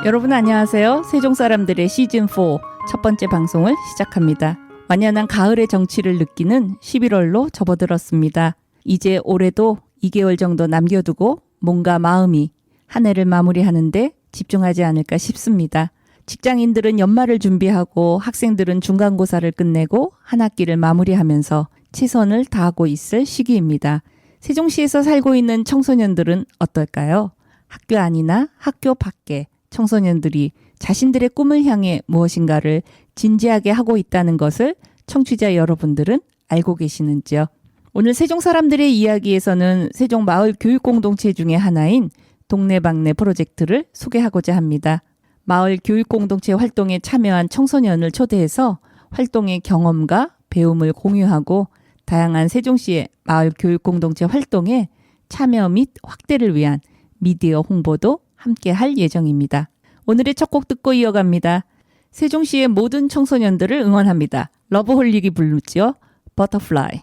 여러분 안녕하세요. 세종 사람들의 시즌4 첫 번째 방송을 시작합니다. 완연한 가을의 정취를 느끼는 11월로 접어들었습니다. 이제 올해도 2개월 정도 남겨두고 뭔가 마음이 한 해를 마무리하는데 집중하지 않을까 싶습니다. 직장인들은 연말을 준비하고 학생들은 중간고사를 끝내고 한 학기를 마무리하면서 최선을 다하고 있을 시기입니다. 세종시에서 살고 있는 청소년들은 어떨까요? 학교 안이나 학교 밖에 청소년들이 자신들의 꿈을 향해 무엇인가를 진지하게 하고 있다는 것을 청취자 여러분들은 알고 계시는지요? 오늘 세종 사람들의 이야기에서는 세종 마을 교육 공동체 중에 하나인 동네방네 프로젝트를 소개하고자 합니다. 마을 교육 공동체 활동에 참여한 청소년을 초대해서 활동의 경험과 배움을 공유하고 다양한 세종시의 마을 교육 공동체 활동에 참여 및 확대를 위한 미디어 홍보도 함께 할 예정입니다. 오늘의 첫 곡 듣고 이어갑니다. 세종시의 모든 청소년들을 응원합니다. 러브홀릭이 부르죠. 버터플라이.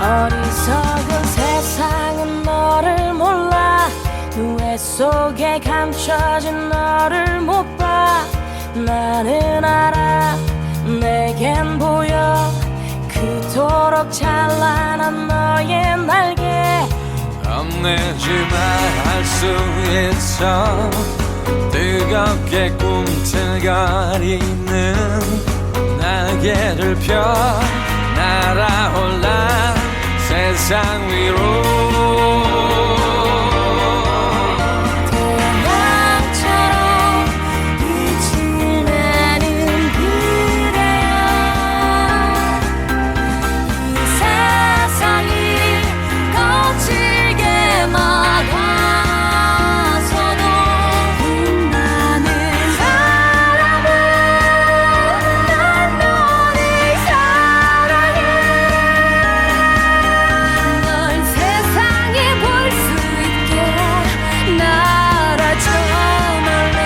어리석은 세상은 너를 몰라 누에 속에 감춰진 너를 못 봐. 나는 알아 내겐 보여 그토록 찬란한 너의 날개. 겁내지마 할 수 있어 뜨겁게 꿈틀거리는 날개를 펴 날아올라 세상 위로. 태양처럼 빛을 내는 그대여 이 세상이 거칠게 막아서도 빛나는 사람은 난 너를 사랑해. 널 세상에 볼 수 있게 날아줘 멀리.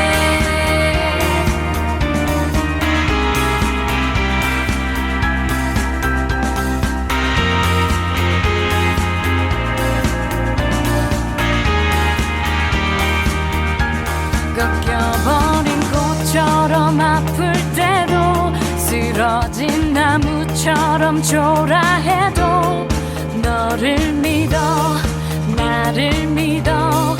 꺾여버린 꽃처럼 아플 때도 쓰러진 나무처럼 초라해도 너를 믿어 나를 믿어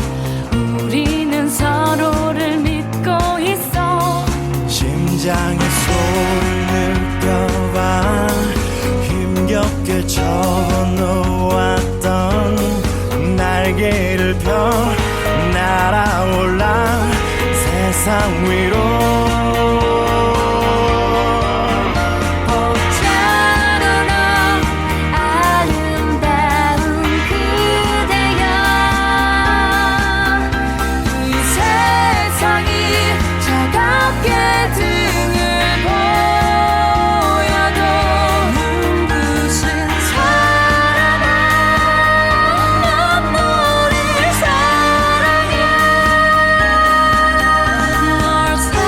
우리는 서로를 믿고 있어. 심장의 소리를 느껴봐 힘겹게 접어놓았던 날개를 펴 날아올라 세상 위로. 보잖아 너 아름다운 그대여 이 세상이 차갑게 등을 보여도 눈부신 사랑아 난 너를 사랑해. 널 사랑해.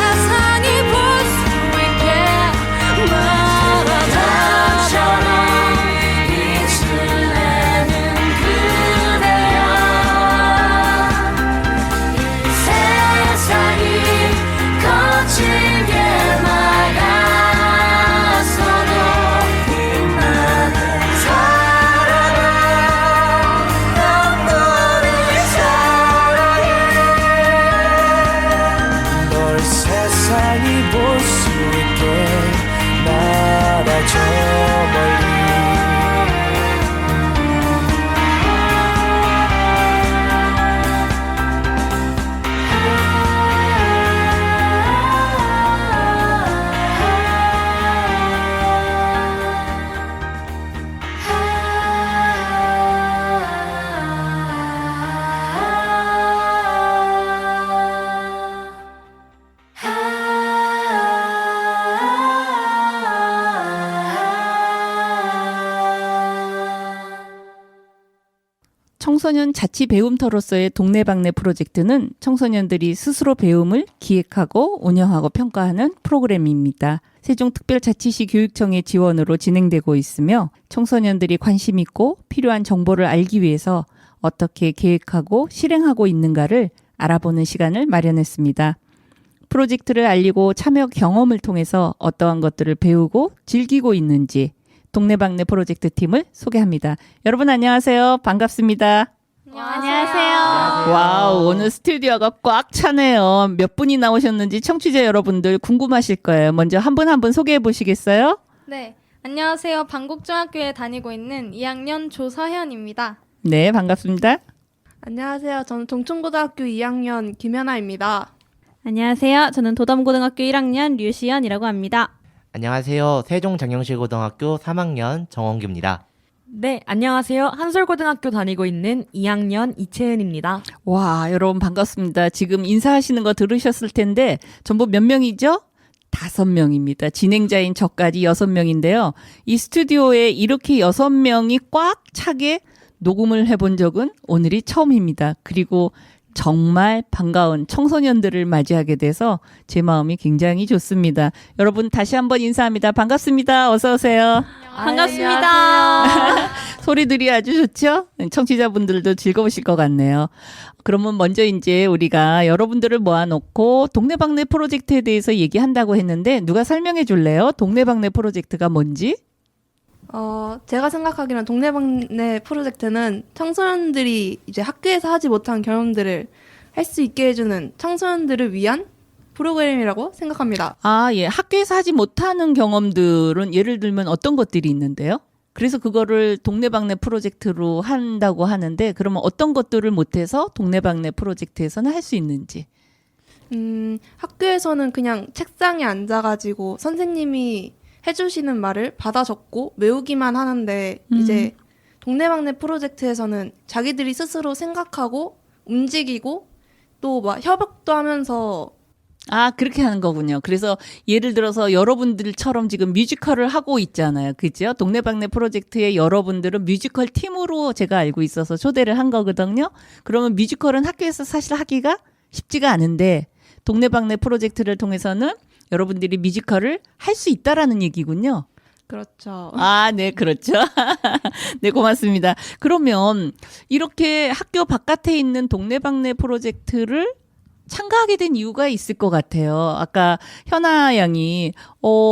청소년 자치 배움터로서의 동네방네 프로젝트는 청소년들이 스스로 배움을 기획하고 운영하고 평가하는 프로그램입니다. 세종특별자치시 교육청의 지원으로 진행되고 있으며 청소년들이 관심 있고 필요한 정보를 알기 위해서 어떻게 계획하고 실행하고 있는가를 알아보는 시간을 마련했습니다. 프로젝트를 알리고 참여 경험을 통해서 어떠한 것들을 배우고 즐기고 있는지 동네방네 프로젝트 팀을 소개합니다. 여러분 안녕하세요. 반갑습니다. 안녕하세요. 와우, 오늘 스튜디오가 꽉 차네요. 몇 분이 나오셨는지 청취자 여러분들 궁금하실 거예요. 먼저 한 분 한 분 소개해 보시겠어요? 네, 안녕하세요. 방곡중학교에 다니고 있는 2학년 조서현입니다. 네, 반갑습니다. 안녕하세요. 저는 동천고등학교 2학년 김연아입니다. 안녕하세요. 저는 도담고등학교 1학년 류시연이라고 합니다. 안녕하세요. 세종장영실고등학교 3학년 정원규입니다. 네, 안녕하세요. 한솔고등학교 다니고 있는 2학년 이채은입니다. 와, 여러분 반갑습니다. 지금 인사하시는 거 들으셨을 텐데 전부 몇 명이죠? 5명입니다. 진행자인 저까지 6명인데요. 이 스튜디오에 이렇게 6명이 꽉 차게 녹음을 해본 적은 오늘이 처음입니다. 그리고 정말 반가운 청소년들을 맞이하게 돼서 제 마음이 굉장히 좋습니다. 여러분 다시 한번 인사합니다. 반갑습니다. 어서 오세요. 반갑습니다. 소리들이 아주 좋죠? 청취자분들도 즐거우실 것 같네요. 그러면 먼저 이제 우리가 여러분들을 모아놓고 동네방네 프로젝트에 대해서 얘기한다고 했는데 누가 설명해 줄래요? 동네방네 프로젝트가 뭔지? 제가 생각하기로는 동네방네 프로젝트는 청소년들이 이제 학교에서 하지 못한 경험들을 할 수 있게 해주는 청소년들을 위한 프로그램이라고 생각합니다. 아, 예. 학교에서 하지 못하는 경험들은 예를 들면 어떤 것들이 있는데요? 그래서 그거를 동네방네 프로젝트로 한다고 하는데 그러면 어떤 것들을 못해서 동네방네 프로젝트에서는 할 수 있는지? 학교에서는 그냥 책상에 앉아가지고 선생님이 해주시는 말을 받아 적고 외우기만 하는데 이제 동네방네 프로젝트에서는 자기들이 스스로 생각하고 움직이고 또 막 협업도 하면서 아, 그렇게 하는 거군요. 그래서 예를 들어서 여러분들처럼 지금 뮤지컬을 하고 있잖아요. 그죠? 동네방네 프로젝트의 여러분들은 뮤지컬 팀으로 제가 알고 있어서 초대를 한 거거든요. 그러면 뮤지컬은 학교에서 사실 하기가 쉽지가 않은데 동네방네 프로젝트를 통해서는 여러분들이 뮤지컬을 할 수 있다라는 얘기군요. 그렇죠. 아, 네, 그렇죠. 네, 고맙습니다. 그러면 이렇게 학교 바깥에 있는 동네방네 프로젝트를 참가하게 된 이유가 있을 것 같아요. 아까 현아 양이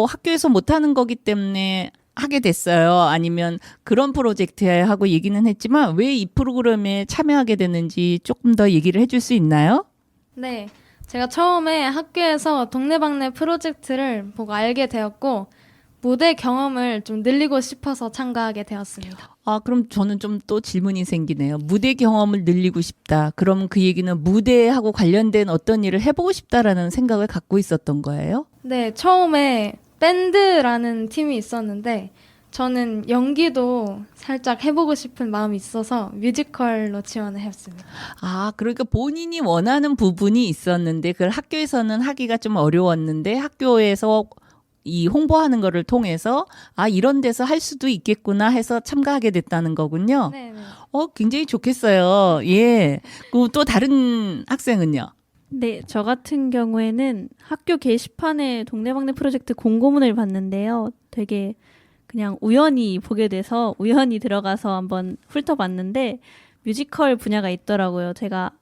학교에서 못하는 거기 때문에 하게 됐어요. 아니면 그런 프로젝트야 하고 얘기는 했지만 왜 이 프로그램에 참여하게 됐는지 조금 더 얘기를 해줄 수 있나요? 네, 제가 처음에 학교에서 동네방네 프로젝트를 보고 알게 되었고 무대 경험을 좀 늘리고 싶어서 참가하게 되었습니다. 아, 그럼 저는 좀 또 질문이 생기네요. 무대 경험을 늘리고 싶다. 그럼 그 얘기는 무대하고 관련된 어떤 일을 해보고 싶다라는 생각을 갖고 있었던 거예요? 네, 처음에 밴드라는 팀이 있었는데 저는 연기도 살짝 해보고 싶은 마음이 있어서 뮤지컬로 지원을 했습니다. 아, 그러니까 본인이 원하는 부분이 있었는데 그걸 학교에서는 하기가 좀 어려웠는데 학교에서 이 홍보하는 거를 통해서 아, 이런 데서 할 수도 있겠구나 해서 참가하게 됐다는 거군요. 네, 네. 굉장히 좋겠어요. 예. 그리고 또 다른 학생은요? 네, 저 같은 경우에는 학교 게시판에 동네방네 프로젝트 공고문을 봤는데요. 되게 그냥 우연히 보게 돼서 우연히 들어가서 한번 훑어봤는데 뮤지컬 분야가 있더라고요. 제가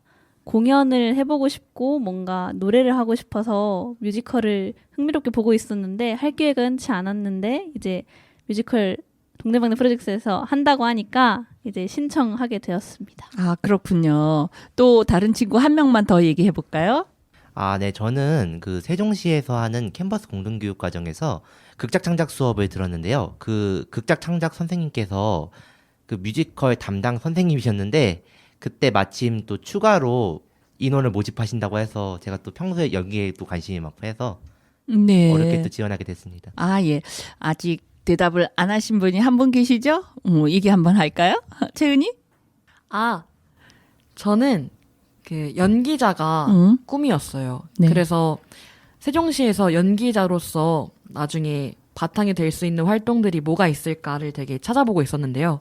공연을 해보고 싶고 뭔가 노래를 하고 싶어서 뮤지컬을 흥미롭게 보고 있었는데 할 계획은 채 않았는데 이제 뮤지컬 동네방네 프로젝트에서 한다고 하니까 이제 신청하게 되었습니다. 아, 그렇군요. 또 다른 친구 한 명만 더 얘기해 볼까요? 아, 네. 저는 그 세종시에서 하는 캔버스 공동교육 과정에서 극작 창작 수업을 들었는데요. 그 극작 창작 선생님께서 그 뮤지컬 담당 선생님이셨는데 그때 마침 또 추가로 인원을 모집하신다고 해서 제가 또 평소에 여기에 또 관심이 많고 해서 네. 어렵게 또 지원하게 됐습니다. 아, 예. 아직 대답을 안 하신 분이 한 분 계시죠? 얘기 한번 할까요? 채은이? 아, 저는 그 연기자가 꿈이었어요. 네. 그래서 세종시에서 연기자로서 나중에 바탕이 될 수 있는 활동들이 뭐가 있을까를 되게 찾아보고 있었는데요.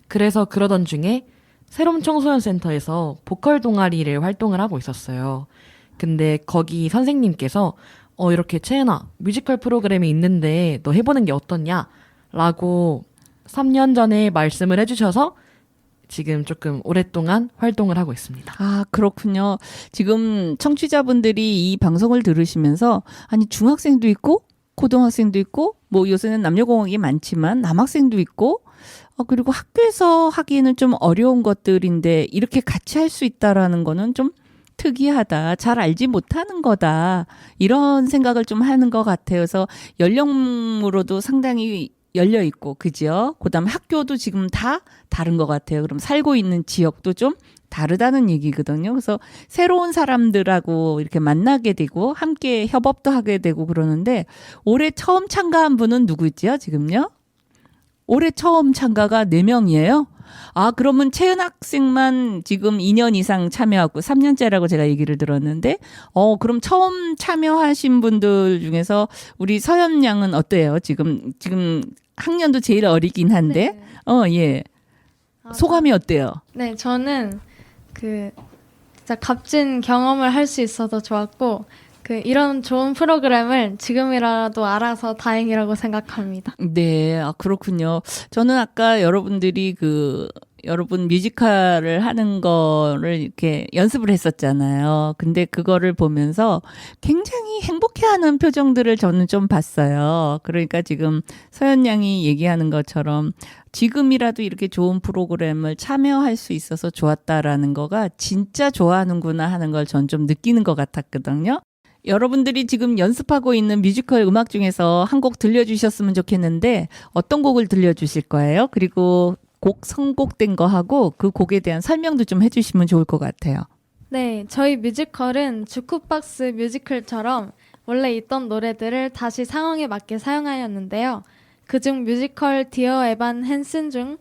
그래서 그러던 중에 새롬 청소년센터에서 보컬 동아리를 활동을 하고 있었어요. 근데 거기 선생님께서 이렇게 채은아 뮤지컬 프로그램이 있는데 너 해보는 게 어떻냐? 라고 3년 전에 말씀을 해주셔서 지금 조금 오랫동안 활동을 하고 있습니다. 아, 그렇군요. 지금 청취자분들이 이 방송을 들으시면서 아니 중학생도 있고 고등학생도 있고 뭐 요새는 남녀공학이 많지만 남학생도 있고 그리고 학교에서 하기에는 좀 어려운 것들인데 이렇게 같이 할 수 있다라는 거는 좀 특이하다. 잘 알지 못하는 거다. 이런 생각을 좀 하는 것 같아요. 그래서 연령으로도 상당히 열려 있고, 그죠? 그다음에 학교도 지금 다 다른 것 같아요. 그럼 살고 있는 지역도 좀 다르다는 얘기거든요. 그래서 새로운 사람들하고 이렇게 만나게 되고 함께 협업도 하게 되고 그러는데 올해 처음 참가한 분은 누구죠? 지금요? 올해 처음 참가가 4명이에요. 아, 그러면 채은 학생만 지금 2년 이상 참여하고 3년째라고 제가 얘기를 들었는데, 그럼 처음 참여하신 분들 중에서 우리 서연 양은 어때요? 지금 학년도 제일 어리긴 한데, 예. 소감이 어때요? 네, 저는 진짜 값진 경험을 할 수 있어서 좋았고, 이런 좋은 프로그램을 지금이라도 알아서 다행이라고 생각합니다. 네, 그렇군요. 저는 아까 여러분들이 여러분 뮤지컬을 하는 거를 이렇게 연습을 했었잖아요. 근데 그거를 보면서 굉장히 행복해하는 표정들을 저는 좀 봤어요. 그러니까 지금 서연 양이 얘기하는 것처럼 지금이라도 이렇게 좋은 프로그램을 참여할 수 있어서 좋았다라는 거가 진짜 좋아하는구나 하는 걸 전 좀 느끼는 것 같았거든요. 여러분들이 지금 연습하고 있는 뮤지컬 음악 중에서 한 곡 들려주셨으면 좋겠는데 어떤 곡을 들려주실 거예요? 그리고 곡 선곡된 거 하고 그 곡에 대한 설명도 좀 해주시면 좋을 것 같아요. 네, 저희 뮤지컬은 주크박스 뮤지컬처럼 원래 있던 노래들을 다시 상황에 맞게 사용하였는데요. 그중 뮤지컬 디어 에반 헨슨 중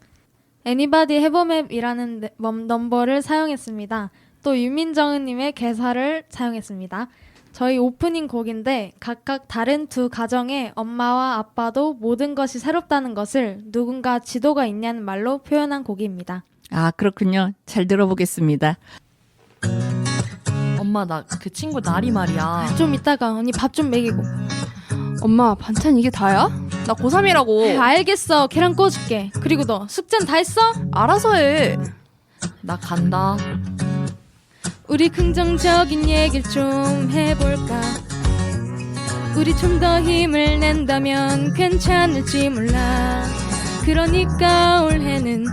Anybody Have a Map이라는 넘버를 사용했습니다. 또 유민정은님의 개사를 사용했습니다. 저희 오프닝 곡인데 각각 다른 두 가정의 엄마와 아빠도 모든 것이 새롭다는 것을 누군가 지도가 있냐는 말로 표현한 곡입니다. 아, 그렇군요. 잘 들어보겠습니다. 엄마 나 그 친구 나리 말이야. 좀 이따가 언니 밥 좀 먹이고. 엄마, 반찬 이게 다야? 나 고3이라고. 알겠어. 계란 구워줄게. 그리고 너 숙제는 다 했어? 알아서 해. 나 간다. 우리 긍정적인 얘기를 좀 해볼까. 우리 좀 더 힘을 낸다면 괜찮을지 몰라. 그러니까 올해는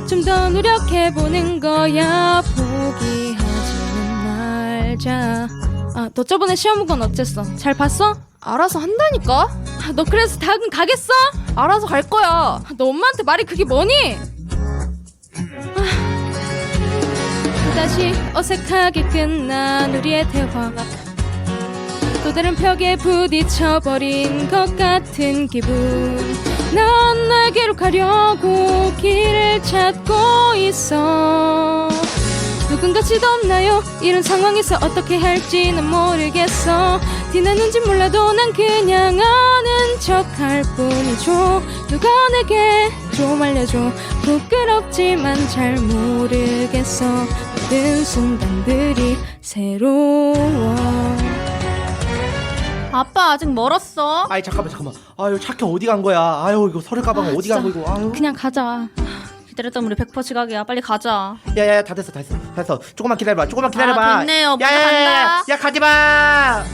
좀 더 노력해보는 거야. 포기하지는 말자. 너 저번에 시험 본 건 어쨌어? 잘 봤어? 알아서 한다니까? 너 그래서 당근 가겠어? 알아서 갈 거야. 너 엄마한테 말이 그게 뭐니? 다시 어색하게 끝난 우리의 대화가 또 다른 벽에 부딪혀버린 것 같은 기분. 난 날개로 가려고 길을 찾고 있어. 누군가 지도 없나요? 이런 상황에서 어떻게 할지는 모르겠어. 티나는지 몰라도 난 그냥 아는 척할 뿐이죠. 누가 내게 좀 알려줘. 부끄럽지만 잘 모르겠어. 모든 순간들이 새로워. 아빠 아직 멀었어? 아이 잠깐만. 아유 차키 어디 간 거야? 아유 이거 서류 가방 어디 간 거 이거? 아유. 그냥 가자. 기다렸던 우리 100% 지각이야. 빨리 가자. 야야야 다 됐어. 조금만 기다려봐. 됐네요. 먼저 간다. 야 가지마.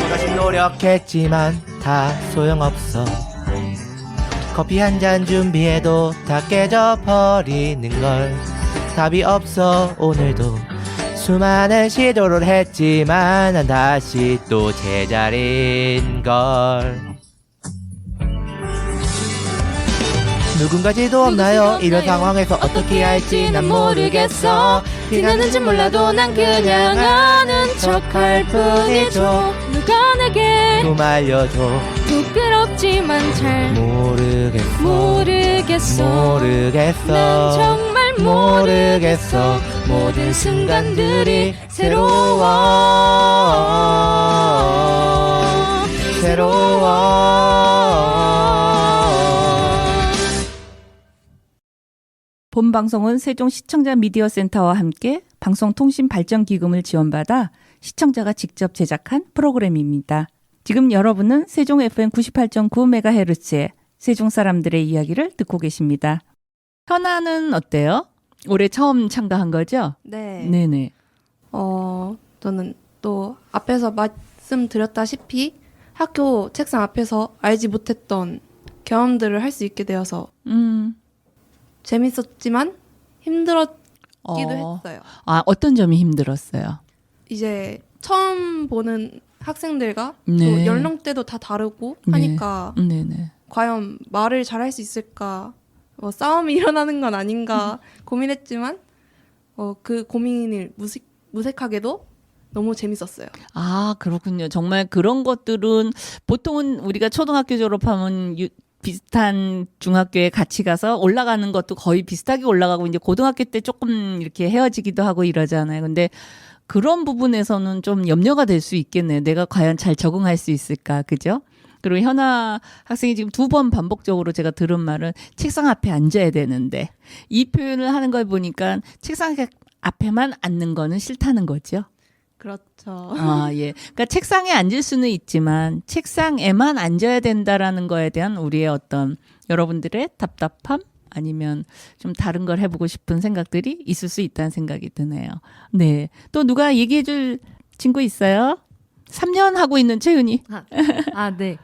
또다시 노력했지만 다 소용없어. 커피 한 잔 준비해도 다 깨져버리는 걸. 답이 없어 오늘도. 수많은 시도를 했지만 난 다시 또 제자리인 걸. 누군가 지도 없나요? 이런 상황에서 어떻게 할지 난 모르겠어. 티나는지 몰라도 난 그냥 아는 척할 뿐이죠. 누가 내게 좀 알려줘. 부끄럽지만 잘 모르겠어. 난 정말 모르겠어. 모든 순간들이 새로워. 본 방송은 세종 시청자 미디어 센터와 함께 방송통신발전기금을 지원받아 시청자가 직접 제작한 프로그램입니다. 지금 여러분은 세종 FM 98.9MHz의 세종 사람들의 이야기를 듣고 계십니다. 현아는 어때요? 올해 처음 참가한 거죠? 네. 네네. 저는 또 앞에서 말씀드렸다시피 학교 책상 앞에서 알지 못했던 경험들을 할 수 있게 되어서 재밌었지만 힘들었기도 했어요. 아, 어떤 점이 힘들었어요? 이제 처음 보는 학생들과 네. 또 연령대도 다 다르고 하니까 네네. 과연 말을 잘할 수 있을까, 싸움이 일어나는 건 아닌가 고민했지만 그 고민을 무색하게도 너무 재밌었어요. 아, 그렇군요. 정말 그런 것들은 보통은 우리가 초등학교 졸업하면 비슷한 중학교에 같이 가서 올라가는 것도 거의 비슷하게 올라가고 이제 고등학교 때 조금 이렇게 헤어지기도 하고 이러잖아요. 근데 그런 부분에서는 좀 염려가 될 수 있겠네요. 내가 과연 잘 적응할 수 있을까, 그죠? 그리고 현아 학생이 지금 2번 반복적으로 제가 들은 말은 책상 앞에 앉아야 되는데 이 표현을 하는 걸 보니까 책상 앞에만 앉는 거는 싫다는 거죠. 그렇죠. 아, 예. 그러니까 책상에 앉을 수는 있지만 책상에만 앉아야 된다라는 거에 대한 우리의 어떤 여러분들의 답답함 아니면 좀 다른 걸 해보고 싶은 생각들이 있을 수 있다는 생각이 드네요. 네. 또 누가 얘기해 줄 친구 있어요? 3년 하고 있는 채은이. 네.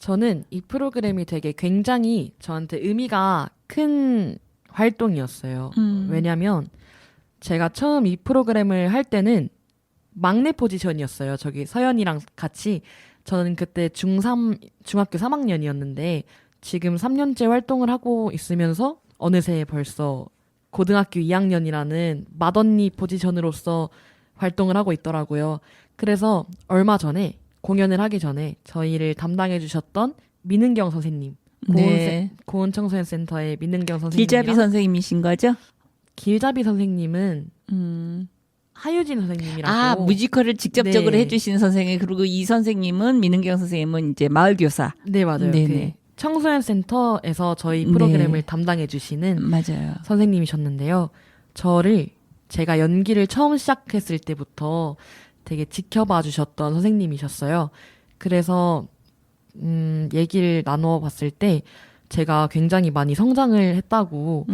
저는 이 프로그램이 되게 굉장히 저한테 의미가 큰 활동이었어요. 왜냐면 제가 처음 이 프로그램을 할 때는 막내 포지션이었어요. 저기 서연이랑 같이. 저는 그때 중학교 3학년이었는데 지금 3년째 활동을 하고 있으면서 어느새 벌써 고등학교 2학년이라는 맏언니 포지션으로서 활동을 하고 있더라고요. 그래서 얼마 전에 공연을 하기 전에 저희를 담당해 주셨던 민은경 선생님, 네. 고은청소년센터의 민은경 선생님, 길잡이 선생님이신 거죠? 길잡이 선생님은 하유진 선생님이라고. 뮤지컬을 직접적으로 네. 해주신 선생님. 그리고 이 선생님은 민은경 선생님은 이제 마을교사. 네, 맞아요. 네네. 그 청소년센터에서 저희 네. 프로그램을 담당해 주시는 맞아요. 선생님이셨는데요. 저를 제가 연기를 처음 시작했을 때부터 되게 지켜봐 주셨던 선생님이셨어요. 그래서 얘기를 나누어 봤을 때 제가 굉장히 많이 성장을 했다고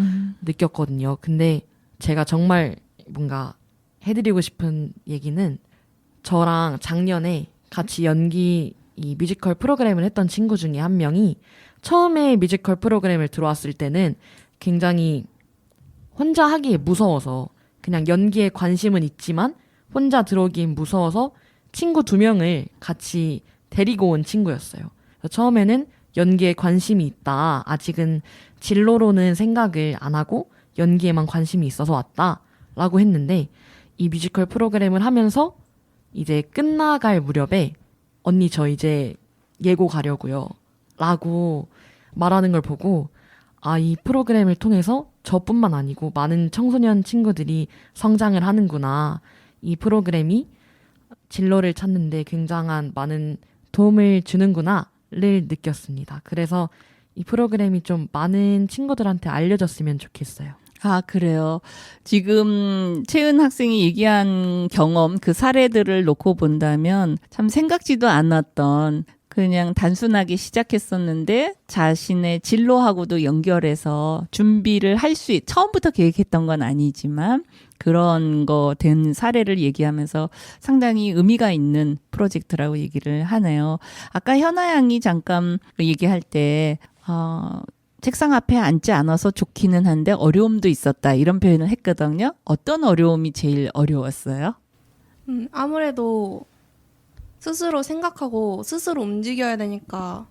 느꼈거든요. 근데 제가 정말 뭔가 해드리고 싶은 얘기는 저랑 작년에 같이 이 뮤지컬 프로그램을 했던 친구 중에 한 명이 처음에 뮤지컬 프로그램을 들어왔을 때는 굉장히 혼자 하기에 무서워서 그냥 연기에 관심은 있지만 혼자 들어오기엔 무서워서 친구 2명을 같이 데리고 온 친구였어요. 그래서 처음에는 연기에 관심이 있다. 아직은 진로로는 생각을 안 하고 연기에만 관심이 있어서 왔다라고 했는데 이 뮤지컬 프로그램을 하면서 이제 끝나갈 무렵에 언니 저 이제 예고 가려고요 라고 말하는 걸 보고 이 프로그램을 통해서 저뿐만 아니고 많은 청소년 친구들이 성장을 하는구나. 이 프로그램이 진로를 찾는데 굉장한 많은 도움을 주는구나를 느꼈습니다. 그래서 이 프로그램이 좀 많은 친구들한테 알려졌으면 좋겠어요. 아, 그래요. 지금 채은 학생이 얘기한 경험, 그 사례들을 놓고 본다면 참 생각지도 않았던 그냥 단순하게 시작했었는데 자신의 진로하고도 연결해서 준비를 처음부터 계획했던 건 아니지만 그런 거 된 사례를 얘기하면서 상당히 의미가 있는 프로젝트라고 얘기를 하네요. 아까 현아 양이 잠깐 얘기할 때, 책상 앞에 앉지 않아서 좋기는 한데 어려움도 있었다 이런 표현을 했거든요. 어떤 어려움이 제일 어려웠어요? 아무래도 스스로 생각하고 스스로 움직여야 되니까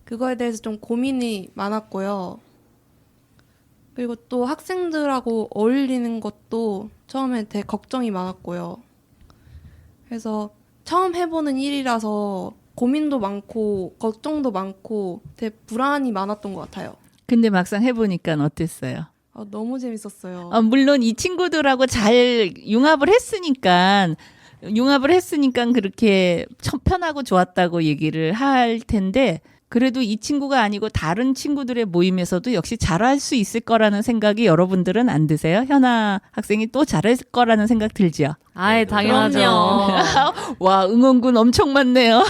그거에 대해서 좀 고민이 많았고요. 그리고 또 학생들하고 어울리는 것도 처음에 되게 걱정이 많았고요. 그래서 처음 해보는 일이라서 고민도 많고 걱정도 많고 되게 불안이 많았던 것 같아요. 근데 막상 해보니까 어땠어요? 너무 재밌었어요. 물론 이 친구들하고 잘 융합을 했으니까 그렇게 편하고 좋았다고 얘기를 할 텐데 그래도 이 친구가 아니고 다른 친구들의 모임에서도 역시 잘할 수 있을 거라는 생각이 여러분들은 안 드세요? 현아 학생이 또 잘할 거라는 생각 들지요? 아예 당연하죠. 와, 응원군 엄청 많네요.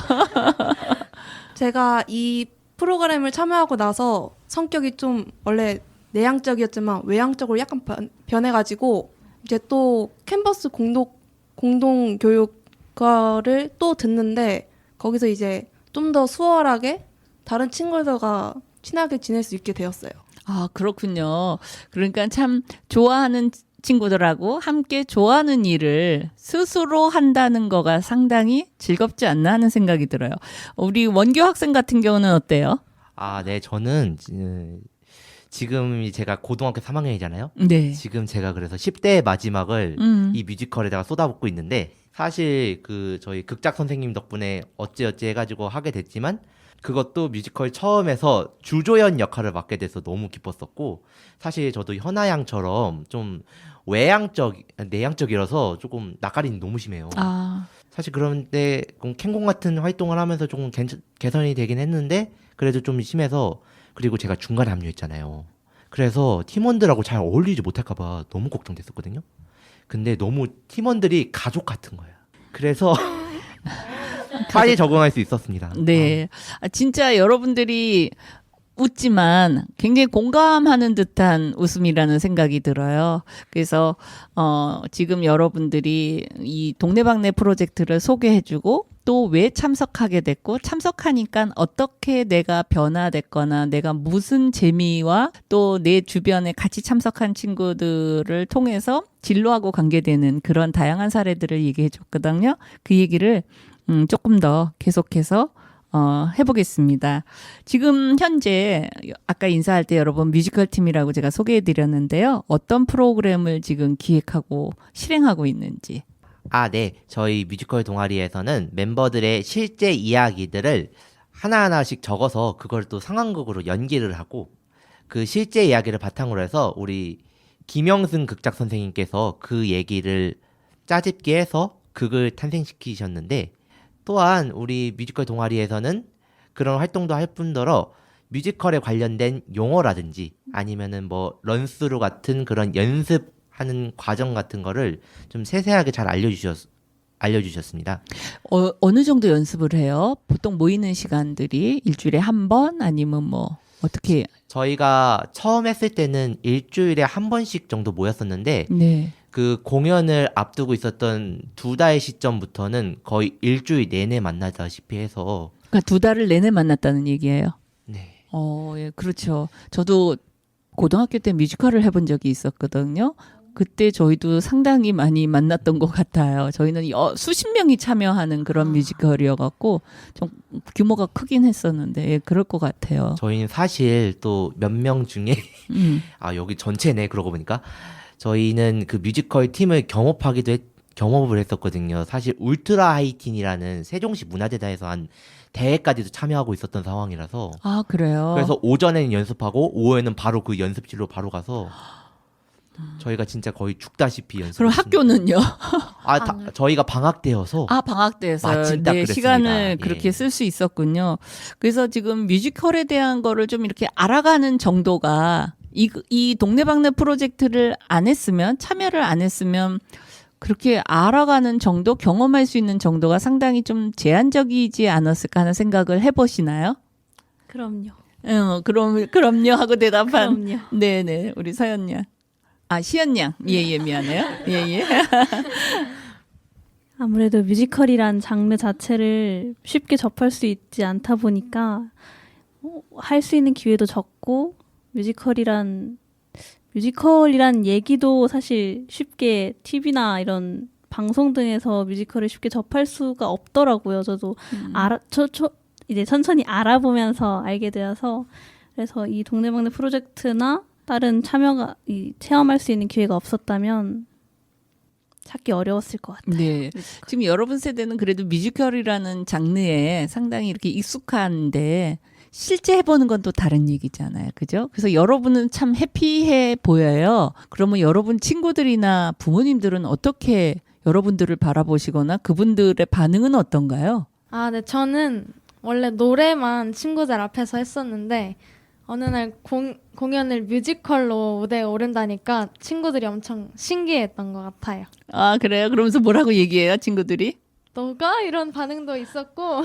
제가 이 프로그램을 참여하고 나서 성격이 좀 원래 내향적이었지만 외향적으로 약간 변해가지고 이제 또 캔버스 공동 교육과를 또 듣는데 거기서 이제 좀 더 수월하게 다른 친구들과 친하게 지낼 수 있게 되었어요. 아, 그렇군요. 그러니까 참 좋아하는 친구들하고 함께 좋아하는 일을 스스로 한다는 거가 상당히 즐겁지 않나 하는 생각이 들어요. 우리 원교 학생 같은 경우는 어때요? 아, 네, 저는 지금 제가 고등학교 3학년이잖아요. 네. 지금 제가 그래서 10대의 마지막을 이 뮤지컬에다가 쏟아붓고 있는데 사실 그 저희 극작 선생님 덕분에 어찌어찌 해가지고 하게 됐지만 그것도 뮤지컬 처음에서 주조연 역할을 맡게 돼서 너무 기뻤었고 사실 저도 현아양처럼 좀 내향적이라서 조금 낯가림이 너무 심해요. 아, 사실 그런데 캔공 같은 활동을 하면서 조금 개선이 되긴 했는데 그래도 좀 심해서 그리고 제가 중간에 합류했잖아요. 그래서 팀원들하고 잘 어울리지 못할까봐 너무 걱정됐었거든요. 근데 너무 팀원들이 가족 같은 거예요. 그래서 빨리 적응할 수 있었습니다. 네. 아, 진짜 여러분들이 웃지만 굉장히 공감하는 듯한 웃음이라는 생각이 들어요. 그래서 지금 여러분들이 이 동네방네 프로젝트를 소개해주고 또 왜 참석하게 됐고 참석하니까 어떻게 내가 변화됐거나 내가 무슨 재미와 또 내 주변에 같이 참석한 친구들을 통해서 진로하고 관계되는 그런 다양한 사례들을 얘기해 줬거든요. 그 얘기를 조금 더 계속해서 해보겠습니다. 지금 현재 아까 인사할 때 여러분 뮤지컬 팀이라고 제가 소개해 드렸는데요. 어떤 프로그램을 지금 기획하고 실행하고 있는지. 아, 네. 저희 뮤지컬 동아리에서는 멤버들의 실제 이야기들을 하나하나씩 적어서 그걸 또 상황극으로 연기를 하고 그 실제 이야기를 바탕으로 해서 우리 김영승 극작 선생님께서 그 얘기를 짜집게 해서 극을 탄생시키셨는데 또한 우리 뮤지컬 동아리에서는 그런 활동도 할 뿐더러 뮤지컬에 관련된 용어라든지 아니면은 뭐 런스루 같은 그런 연습하는 과정 같은 거를 좀 세세하게 잘 알려주셨습니다. 어느 정도 연습을 해요? 보통 모이는 시간들이 일주일에 한 번 아니면 뭐 어떻게? 저희가 처음 했을 때는 일주일에 한 번씩 정도 모였었는데 네. 그 공연을 앞두고 있었던 2달 시점부터는 거의 일주일 내내 만나다시피 해서 그러니까 2달을 내내 만났다는 얘기예요. 네. 예, 그렇죠. 저도 고등학교 때 뮤지컬을 해본 적이 있었거든요. 그때 저희도 상당히 많이 만났던 것 같아요. 저희는 수십 명이 참여하는 그런 뮤지컬이어갖고 좀 규모가 크긴 했었는데 예, 그럴 것 같아요. 저희는 사실 또 몇 명 중에 아 여기 전체네 그러고 보니까 저희는 그 뮤지컬 팀을 경험을 했었거든요. 사실 울트라 하이틴이라는 세종시 문화재단에서 한 대회까지도 참여하고 있었던 상황이라서 아, 그래요? 그래서 오전에는 연습하고 오후에는 바로 그 연습실로 바로 가서 저희가 진짜 거의 죽다시피 연습. 그럼 학교는요? 저희가 방학 때여서. 아, 방학 때여서 마침 딱 네, 그랬습니다. 시간을 예. 그렇게 쓸 수 있었군요. 그래서 지금 뮤지컬에 대한 거를 좀 이렇게 알아가는 정도가 이 동네방네 프로젝트를 안 했으면 참여를 안 했으면 그렇게 알아가는 정도, 경험할 수 있는 정도가 상당히 좀 제한적이지 않았을까 하는 생각을 해보시나요? 그럼요. 그럼요 하고 대답한. 그럼요. 네네, 우리 서연 양. 아, 시연 양. 예, 미안해요. 예. 아무래도 뮤지컬이란 장르 자체를 쉽게 접할 수 있지 않다 보니까 할 수 있는 기회도 적고 뮤지컬이란 얘기도 사실 쉽게 TV나 이런 방송 등에서 뮤지컬을 쉽게 접할 수가 없더라고요. 저도 이제 천천히 알아보면서 알게 되어서 그래서 이 동네방네 프로젝트나 다른 체험할 수 있는 기회가 없었다면 찾기 어려웠을 것 같아요. 네. 지금 여러분 세대는 그래도 뮤지컬이라는 장르에 상당히 이렇게 익숙한데 실제 해보는 건 또 다른 얘기잖아요. 그죠? 그래서 여러분은 참 해피해 보여요. 그러면 여러분 친구들이나 부모님들은 어떻게 여러분들을 바라보시거나 그분들의 반응은 어떤가요? 아, 네. 저는 원래 노래만 친구들 앞에서 했었는데 어느 날 공연을 뮤지컬로 무대에 오른다니까 친구들이 엄청 신기했던 것 같아요. 아, 그래요? 그러면서 뭐라고 얘기해요, 친구들이? 너가? 이런 반응도 있었고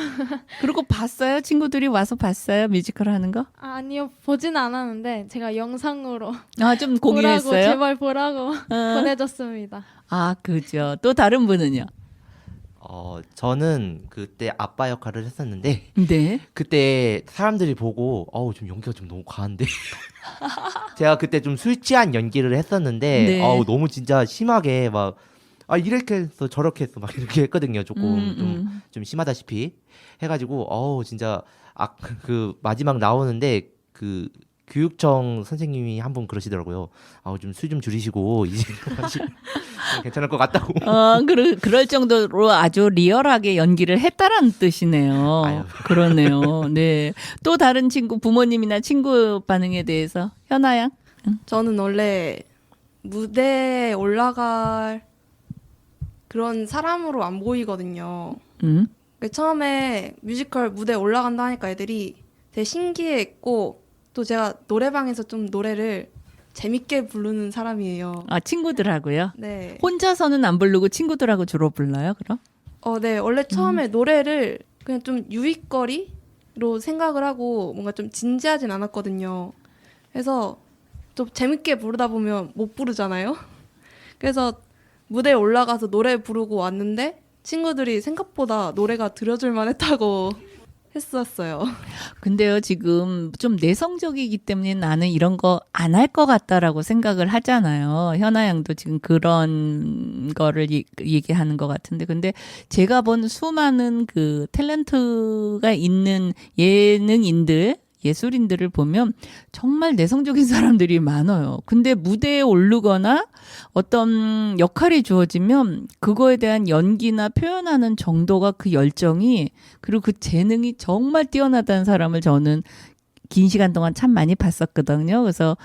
그리고 봤어요? 친구들이 와서 봤어요? 뮤지컬 하는 거? 아니요, 보진 않았는데 제가 영상으로 아, 좀 보라고, 공유했어요? 제발 보라고 보내줬습니다. 아, 그죠. 또 다른 분은요? 저는 그때 아빠 역할을 했었는데 네. 그때 사람들이 보고 좀 연기가 좀 너무 과한데 제가 그때 좀 술 취한 연기를 했었는데 네. 너무 진짜 심하게 막 이렇게 했어 저렇게 했어 막 이렇게 했거든요. 조금 좀 심하다시피 해가지고 진짜 그 마지막 나오는데 그 교육청 선생님이 한 분 그러시더라고요. 좀 술 좀 줄이시고 이제 괜찮을 것 같다고. 그럴 정도로 아주 리얼하게 연기를 했다라는 뜻이네요. 아유. 그러네요. 네. 또 다른 친구, 부모님이나 친구 반응에 대해서 현아 양? 저는 원래 무대에 올라갈 그런 사람으로 안 보이거든요. 그러니까 처음에 뮤지컬 무대에 올라간다 하니까 애들이 되게 신기해했고 또 제가 노래방에서 좀 노래를 재밌게 부르는 사람이에요. 아, 친구들하고요? 네. 혼자서는 안 부르고 친구들하고 주로 불러요, 그럼? 네. 원래 처음에 노래를 그냥 좀 유익거리로 생각을 하고 뭔가 좀 진지하진 않았거든요. 그래서 좀 재밌게 부르다 보면 못 부르잖아요. 그래서 무대에 올라가서 노래 부르고 왔는데 친구들이 생각보다 노래가 들려줄만 했다고 했었어요. 근데요, 지금 좀 내성적이기 때문에 나는 이런 거 안 할 것 같다라고 생각을 하잖아요. 현아 양도 지금 그런 거를 얘기하는 것 같은데. 근데 제가 본 수많은 그 탤런트가 있는 예능인들, 예술인들을 보면 정말 내성적인 사람들이 많아요. 근데 무대에 오르거나 어떤 역할이 주어지면 그거에 대한 연기나 표현하는 정도가 그 열정이 그리고 그 재능이 정말 뛰어나다는 사람을 저는 긴 시간 동안 참 많이 봤었거든요. 그래서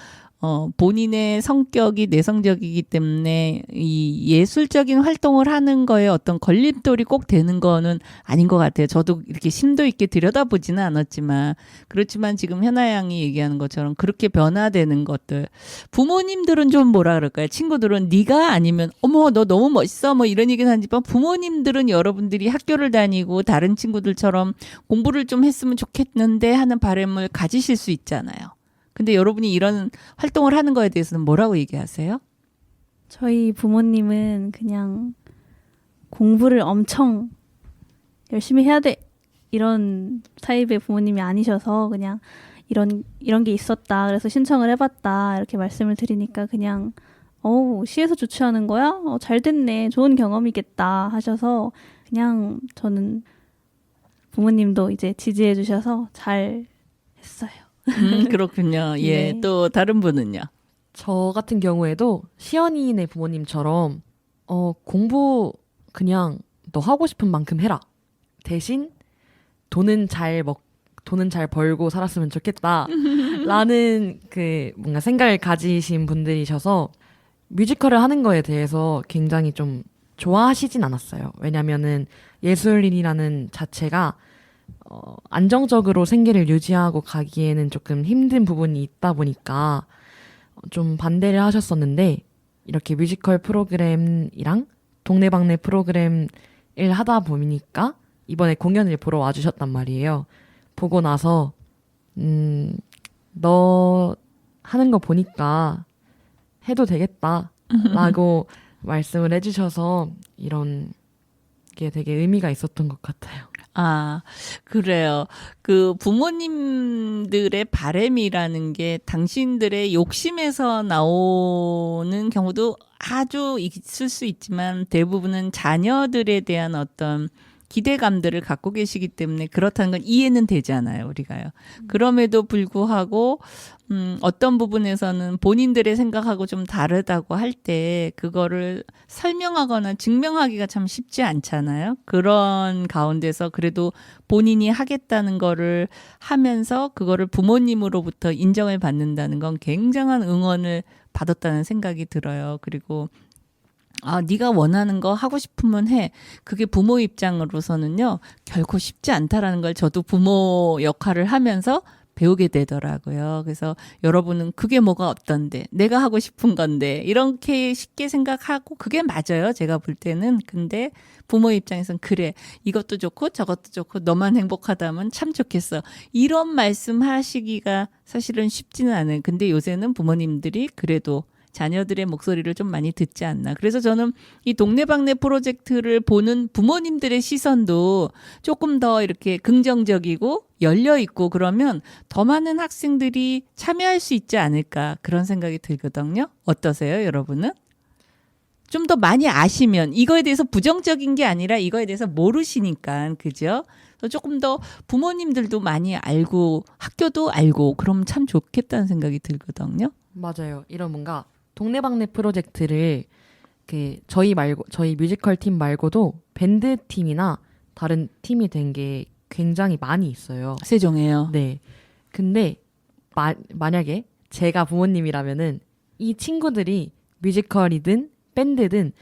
본인의 성격이 내성적이기 때문에 이 예술적인 활동을 하는 거에 어떤 걸림돌이 꼭 되는 거는 아닌 것 같아요. 저도 이렇게 심도 있게 들여다보지는 않았지만 그렇지만 지금 현아 양이 얘기하는 것처럼 그렇게 변화되는 것들 부모님들은 좀 뭐라 그럴까요? 친구들은 네가 아니면 어머 너 너무 멋있어 뭐 이런 얘기는 하지만 부모님들은 여러분들이 학교를 다니고 다른 친구들처럼 공부를 좀 했으면 좋겠는데 하는 바람을 가지실 수 있잖아요. 근데 여러분이 이런 활동을 하는 거에 대해서는 뭐라고 얘기하세요? 저희 부모님은 그냥 공부를 엄청 열심히 해야 돼 이런 타입의 부모님이 아니셔서 그냥 이런 게 있었다 그래서 신청을 해봤다 이렇게 말씀을 드리니까 그냥 시에서 주최하는 거야? 잘 됐네 좋은 경험이겠다 하셔서 그냥 저는 부모님도 이제 지지해 주셔서 잘 했어요. 그렇군요. 예, 네. 또 다른 분은요? 저 같은 경우에도 시연이네 부모님처럼 공부 그냥 너 하고 싶은 만큼 해라. 대신 돈은 잘 벌고 살았으면 좋겠다. 라는 그 뭔가 생각을 가지신 분들이셔서 뮤지컬을 하는 거에 대해서 굉장히 좀 좋아하시진 않았어요. 왜냐면은 예술인이라는 자체가 안정적으로 생계를 유지하고 가기에는 조금 힘든 부분이 있다 보니까 좀 반대를 하셨었는데 이렇게 뮤지컬 프로그램이랑 동네방네 프로그램을 하다 보니까 이번에 공연을 보러 와주셨단 말이에요. 보고 나서 너 하는 거 보니까 해도 되겠다 라고 말씀을 해주셔서 이런 게 되게 의미가 있었던 것 같아요. 아, 그래요. 그 부모님들의 바램이라는 게 당신들의 욕심에서 나오는 경우도 아주 있을 수 있지만 대부분은 자녀들에 대한 어떤 기대감들을 갖고 계시기 때문에 그렇다는 건 이해는 되잖아요, 우리가요. 그럼에도 불구하고 어떤 부분에서는 본인들의 생각하고 좀 다르다고 할 때 그거를 설명하거나 증명하기가 참 쉽지 않잖아요. 그런 가운데서 그래도 본인이 하겠다는 거를 하면서 그거를 부모님으로부터 인정을 받는다는 건 굉장한 응원을 받았다는 생각이 들어요. 그리고 네가 원하는 거 하고 싶으면 해. 그게 부모 입장으로서는요, 결코 쉽지 않다라는 걸 저도 부모 역할을 하면서 배우게 되더라고요. 그래서 여러분은 그게 뭐가 어떤데, 내가 하고 싶은 건데, 이렇게 쉽게 생각하고 그게 맞아요. 제가 볼 때는. 근데 부모 입장에서는 그래. 이것도 좋고 저것도 좋고 너만 행복하다면 참 좋겠어. 이런 말씀 하시기가 사실은 쉽지는 않아요. 근데 요새는 부모님들이 그래도 자녀들의 목소리를 좀 많이 듣지 않나. 그래서 저는 이 동네방네 프로젝트를 보는 부모님들의 시선도 조금 더 이렇게 긍정적이고 열려있고 그러면 더 많은 학생들이 참여할 수 있지 않을까 그런 생각이 들거든요. 어떠세요, 여러분은? 좀 더 많이 아시면 이거에 대해서 부정적인 게 아니라 이거에 대해서 모르시니까 그죠? 그래서 조금 더 부모님들도 많이 알고 학교도 알고 그러면 참 좋겠다는 생각이 들거든요. 맞아요. 이런 뭔가 동네방네 프로젝트를 저희 뮤지컬 팀 말고도 밴드 팀이나 다른 팀이 된 게 굉장히 많이 있어요. 세종에요. 네. 근데 만약에 제가 부모님이라면은 이 친구들이 뮤지컬이든 밴드든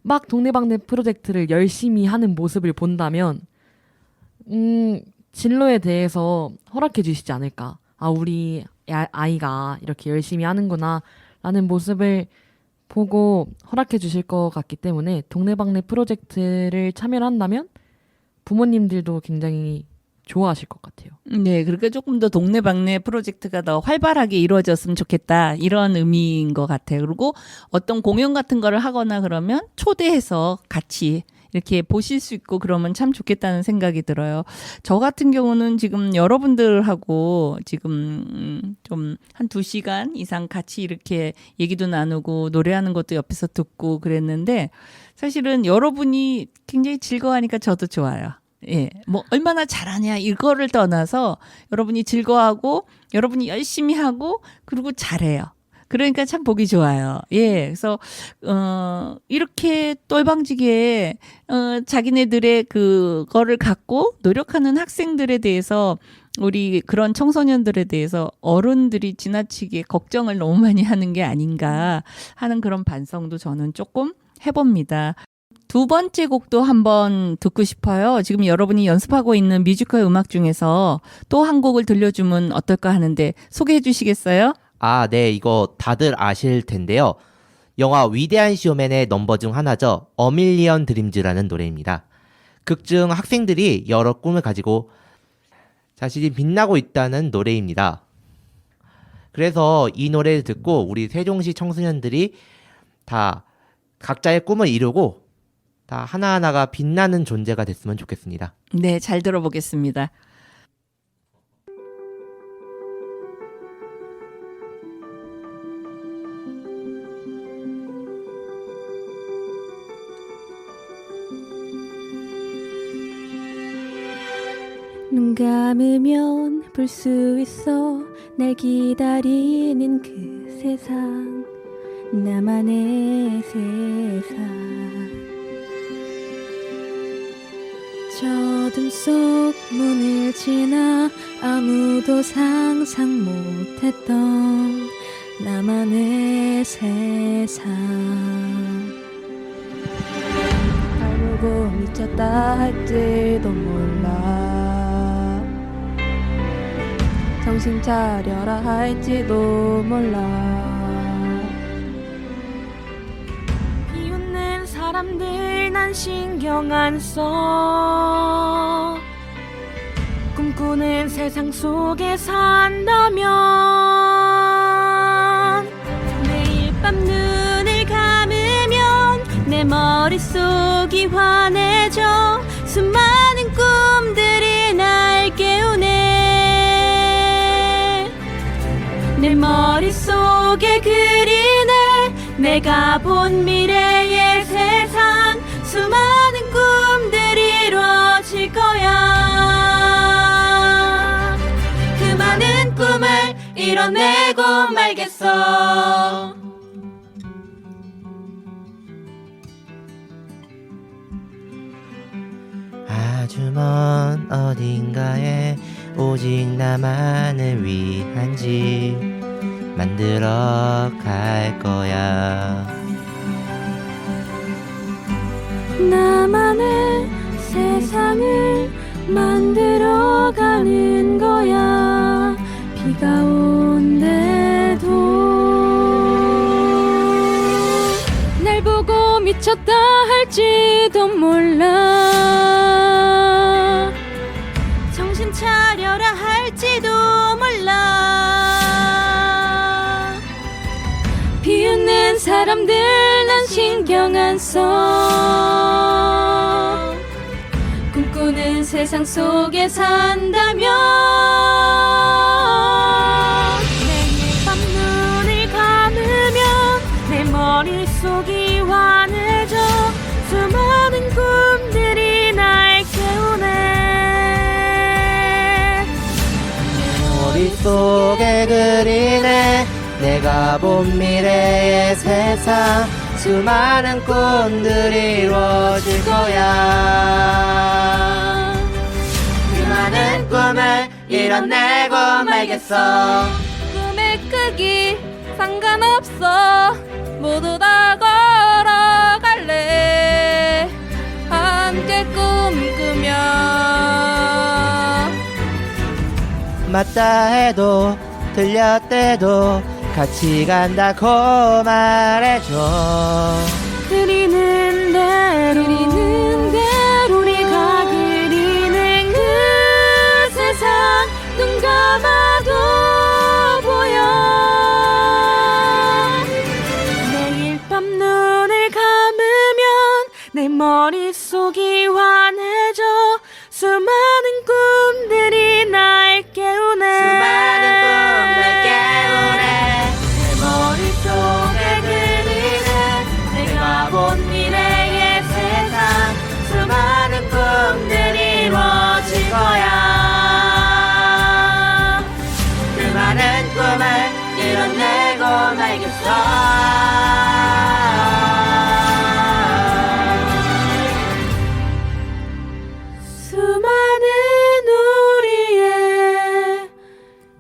막 동네방네 프로젝트를 열심히 하는 모습을 본다면 진로에 대해서 허락해 주시지 않을까. 우리 아이가 이렇게 열심히 하는구나 라는 모습을 보고 허락해 주실 것 같기 때문에 동네방네 프로젝트를 참여를 한다면 부모님들도 굉장히 좋아하실 것 같아요. 네, 그러니까 조금 더 동네방네 프로젝트가 더 활발하게 이루어졌으면 좋겠다 이런 의미인 것 같아요. 그리고 어떤 공연 같은 거를 하거나 그러면 초대해서 같이 이렇게 보실 수 있고 그러면 참 좋겠다는 생각이 들어요. 저 같은 경우는 지금 여러분들하고 지금 좀 한 2시간 이상 같이 이렇게 얘기도 나누고 노래하는 것도 옆에서 듣고 그랬는데 사실은 여러분이 굉장히 즐거워하니까 저도 좋아요. 예, 뭐 얼마나 잘하냐 이거를 떠나서 여러분이 즐거워하고 여러분이 열심히 하고 그리고 잘해요. 그러니까 참 보기 좋아요. 예, 그래서 이렇게 똘방지게 자기네들의 그거를 갖고 노력하는 학생들에 대해서 우리 그런 청소년들에 대해서 어른들이 지나치게 걱정을 너무 많이 하는 게 아닌가 하는 그런 반성도 저는 조금 해봅니다. 2번째 곡도 한번 듣고 싶어요. 지금 여러분이 연습하고 있는 뮤지컬 음악 중에서 또 한 곡을 들려주면 어떨까 하는데 소개해 주시겠어요? 네, 이거 다들 아실 텐데요. 영화 위대한 쇼맨의 넘버 중 하나죠. A Million Dreams라는 노래입니다. 극 중 학생들이 여러 꿈을 가지고 자신이 빛나고 있다는 노래입니다. 그래서 이 노래를 듣고 우리 세종시 청소년들이 다 각자의 꿈을 이루고 다 하나하나가 빛나는 존재가 됐으면 좋겠습니다. 네, 잘 들어보겠습니다. 눈 감으면 볼 수 있어 날 기다리는 그 세상 나만의 세상 저 어둠 속 문을 지나 아무도 상상 못했던 나만의 세상 알고 미쳤다 할지도 몰라 정신 차려라 할지도 몰라 비웃는 사람들 난 신경 안 써 꿈꾸는 세상 속에 산다면 매일 밤 눈을 감으면 내 머릿속이 환해져 수많은 꿈들이 날 깨우네 내 머릿속에 그리네 내가 본 미래의 세상 수많은 꿈들이 이루어질 거야 그 많은 꿈을 이뤄내고 말겠어 아주 먼 어딘가에 오직 나만을 위한 집 만들어 갈 거야 나만의 세상을 만들어가는 거야. 비가 온대도 날 보고 미쳤다 할지도 몰라. 정신 차려라 할지도 몰라. 비웃는 사람들 난 신경 안 써. 꿈꾸는 세상 속에 산다면 매일 밤 눈을 감으면 내 머릿속이 환해져. 수많은 꿈들이 날 깨우네. 머릿속에 그리네 내가 본 미래의 세상. 수많은 꿈들이 이루어질 거야. 그 많은 꿈을 이뤄내고 말겠어. 꿈의 크기 상관없어. 모두 다 걸어갈래. 함께 꿈꾸며. 맞다 해도 틀렸대도 같이 간다고 말해줘. 그리는 대로 우리가 그리는 그 세상 눈 감아도 보여. 매일 밤 눈을 감으면 내 머릿속이 환해져. 수많은 꿈들이 날 깨우네. 수많은 꿈들 깨우네. 내 머릿속에 그리는 내가 본 미래의 세상. 수많은 꿈들이 이루어질 거야. 그 많은 꿈을 이뤄내고 말겠어. 수많은 우리의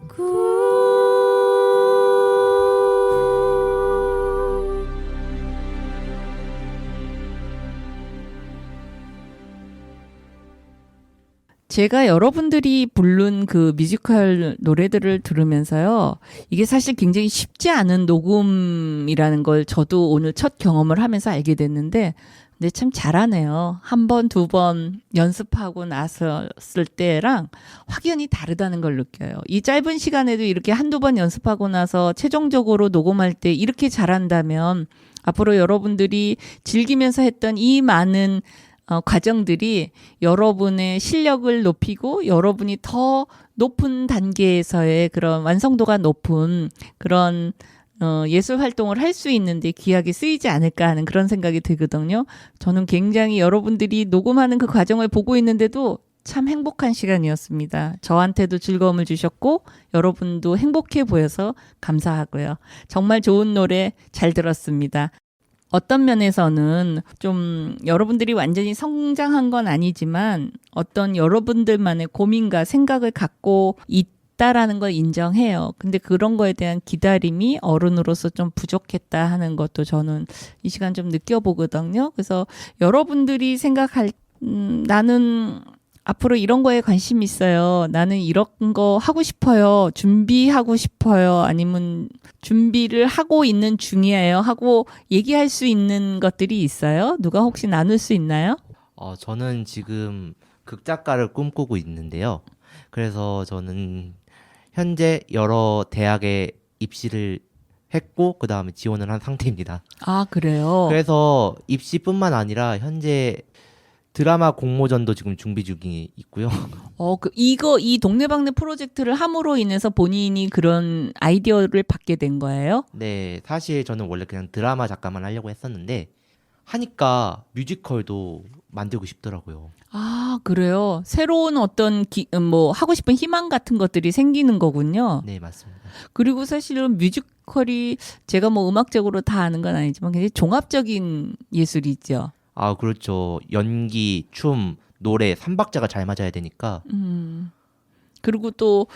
꿈. 제가 여러분들이 부른 그 뮤지컬 노래들을 들으면서요. 이게 사실 굉장히 쉽지 않은 녹음이라는 걸 저도 오늘 첫 경험을 하면서 알게 됐는데, 근데 참 잘하네요. 한 번, 두 번 연습하고 나섰을 때랑 확연히 다르다는 걸 느껴요. 이 짧은 시간에도 이렇게 한두 번 연습하고 나서 최종적으로 녹음할 때 이렇게 잘한다면 앞으로 여러분들이 즐기면서 했던 이 많은 과정들이 여러분의 실력을 높이고 여러분이 더 높은 단계에서의 그런 완성도가 높은 그런 예술 활동을 할 수 있는데 귀하게 쓰이지 않을까 하는 그런 생각이 들거든요. 저는 굉장히 여러분들이 녹음하는 그 과정을 보고 있는데도 참 행복한 시간이었습니다. 저한테도 즐거움을 주셨고 여러분도 행복해 보여서 감사하고요. 정말 좋은 노래 잘 들었습니다. 어떤 면에서는 좀 여러분들이 완전히 성장한 건 아니지만 어떤 여러분들만의 고민과 생각을 갖고 있다라는 걸 인정해요. 근데 그런 거에 대한 기다림이 어른으로서 좀 부족했다 하는 것도 저는 이 시간 좀 느껴보거든요. 그래서 여러분들이 생각할 나는 앞으로 이런 거에 관심 있어요. 나는 이런 거 하고 싶어요. 준비하고 싶어요. 아니면 준비를 하고 있는 중이에요. 하고 얘기할 수 있는 것들이 있어요. 누가 혹시 나눌 수 있나요? 저는 지금 극작가를 꿈꾸고 있는데요. 그래서 저는 현재 여러 대학에 입시를 했고 그 다음에 지원을 한 상태입니다. 아, 그래요? 그래서 입시뿐만 아니라 현재 드라마 공모전도 지금 준비 중이 있고요. 이 동네방네 프로젝트를 함으로 인해서 본인이 그런 아이디어를 받게 된 거예요? 네, 사실 저는 원래 그냥 드라마 작가만 하려고 했었는데 하니까 뮤지컬도 만들고 싶더라고요. 아, 그래요? 새로운 어떤 하고 싶은 희망 같은 것들이 생기는 거군요. 네, 맞습니다. 그리고 사실은 뮤지컬이 제가 음악적으로 다 아는 건 아니지만 굉장히 종합적인 예술이죠. 아, 그렇죠. 연기, 춤, 노래, 삼박자가 잘 맞아야 되니까. 그리고 또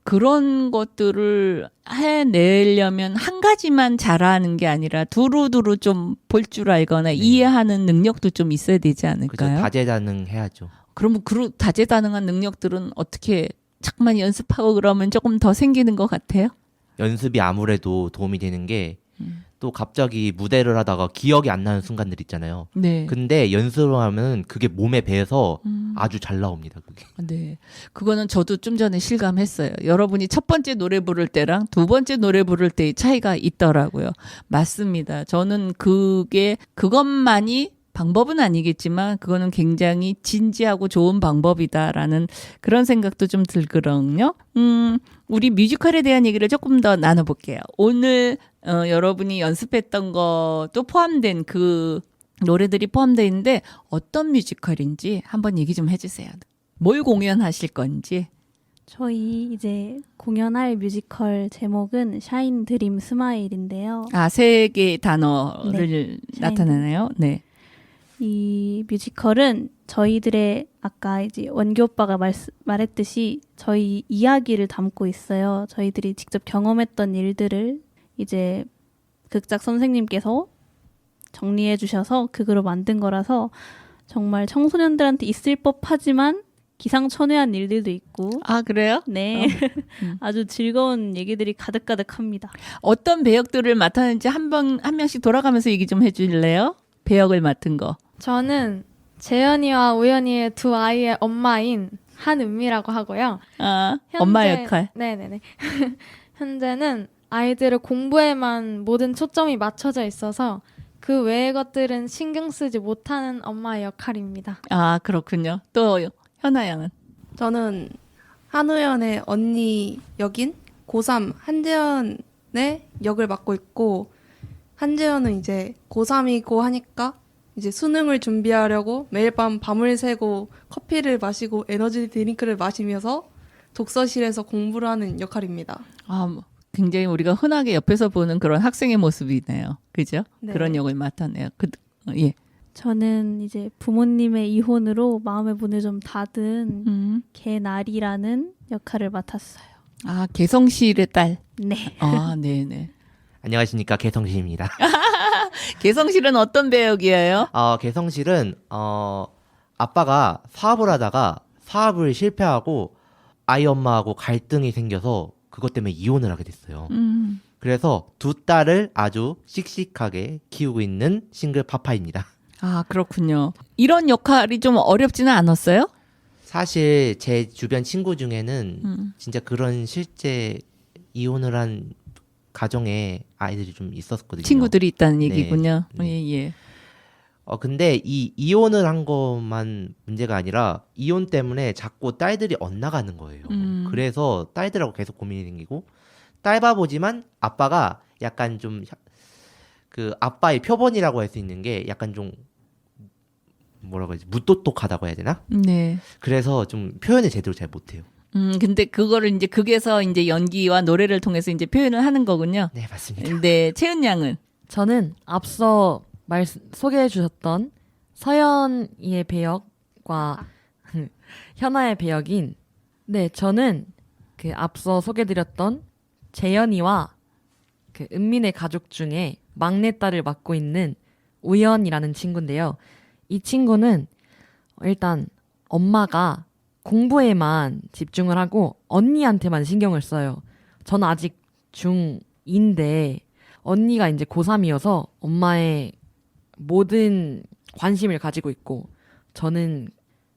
그런 것들을 해내려면 한 가지만 잘하는 게 아니라 두루두루 좀 볼 줄 알거나 이해하는 능력도 좀 있어야 되지 그죠. 않을까요? 다재다능해야죠. 그러면 그 다재다능한 능력들은 어떻게 자꾸만 연습하고 그러면 조금 더 생기는 것 같아요? 연습이 아무래도 도움이 되는 게 또 갑자기 무대를 하다가 기억이 안 나는 순간들 있잖아요. 네. 근데 연습을 하면 그게 몸에 배서 아주 잘 나옵니다. 그게. 네. 그거는 저도 좀 전에 실감했어요. 여러분이 첫 번째 노래 부를 때랑 두 번째 노래 부를 때의 차이가 있더라고요. 맞습니다. 저는 그것만이 방법은 아니겠지만 그거는 굉장히 진지하고 좋은 방법이다라는 그런 생각도 좀 들거든요. 우리 뮤지컬에 대한 얘기를 조금 더 나눠볼게요. 오늘 여러분이 연습했던 것도 포함된 그 노래들이 포함되어 있는데 어떤 뮤지컬인지 한번 얘기 좀 해주세요. 뭘 공연하실 건지. 저희 이제 공연할 뮤지컬 제목은 샤인 드림 스마일인데요. 아, 세 개의 단어를 네. 나타내나요? 네. 이 뮤지컬은 저희들의 아까 이제 원규 오빠가 말했듯이 저희 이야기를 담고 있어요. 저희들이 직접 경험했던 일들을 이제 극작 선생님께서 정리해 주셔서 그거로 만든 거라서 정말 청소년들한테 있을 법하지만 기상천외한 일들도 있고. 아, 그래요? 네. 아주 즐거운 얘기들이 가득가득합니다. 어떤 배역들을 맡았는지 한 명씩 돌아가면서 얘기 좀 해줄래요? 배역을 맡은 거. 저는 재현이와 우연이의 두 아이의 엄마인 한은미라고 하고요. 아, 엄마 역할. 네네네. 현재는 아이들의 공부에만 모든 초점이 맞춰져 있어서 그 외의 것들은 신경 쓰지 못하는 엄마의 역할입니다. 아, 그렇군요. 또 현아 양은? 저는 한우연의 언니 역인 고3 한재현의 역을 맡고 있고, 한재현은 이제 고3이고 하니까 이제 수능을 준비하려고 매일 밤 밤을 새고 커피를 마시고 에너지 드링크를 마시면서 독서실에서 공부를 하는 역할입니다. 아, 굉장히 우리가 흔하게 옆에서 보는 그런 학생의 모습이네요. 그죠? 네. 그런 역을 맡았네요. 예. 저는 이제 부모님의 이혼으로 마음의 문을 좀 닫은 개나리라는 역할을 맡았어요. 아, 개성실의 딸. 네. 아, 네네. 안녕하십니까, 개성실입니다. 개성실은 어떤 배역이에요? 개성실은 아빠가 사업을 하다가 사업을 실패하고 아이 엄마하고 갈등이 생겨서 그것 때문에 이혼을 하게 됐어요. 그래서 두 딸을 아주 씩씩하게 키우고 있는 싱글 파파입니다. 아, 그렇군요. 이런 역할이 좀 어렵지는 않았어요? 사실 제 주변 친구 중에는 진짜 그런 실제 이혼을 한 가정에 아이들이 좀 있었거든요. 친구들이 있다는 네. 얘기군요. 네. 예. 근데 이 이혼을 한 것만 문제가 아니라 이혼 때문에 자꾸 딸들이 엇나가는 거예요. 그래서 딸들하고 계속 고민이 생기고, 딸 바보지만 아빠가 약간 좀 그 아빠의 표본이라고 할 수 있는 게 약간 좀 뭐라고 해야지, 무똑똑하다고 해야 되나? 네. 그래서 좀 표현을 제대로 잘 못해요. 근데 그거를 이제 극에서 이제 연기와 노래를 통해서 이제 표현을 하는 거군요. 네, 맞습니다. 네, 채은 양은? 저는 앞서 소개해 주셨던 서연이의 배역과 현아의 배역인, 네, 저는 그 앞서 소개드렸던 재현이와 그 은민의 가족 중에 막내딸을 맡고 있는 우연이라는 친구인데요. 이 친구는 일단 엄마가 공부에만 집중을 하고 언니한테만 신경을 써요. 저는 아직 중2인데 언니가 이제 고3이어서 엄마의 모든 관심을 가지고 있고, 저는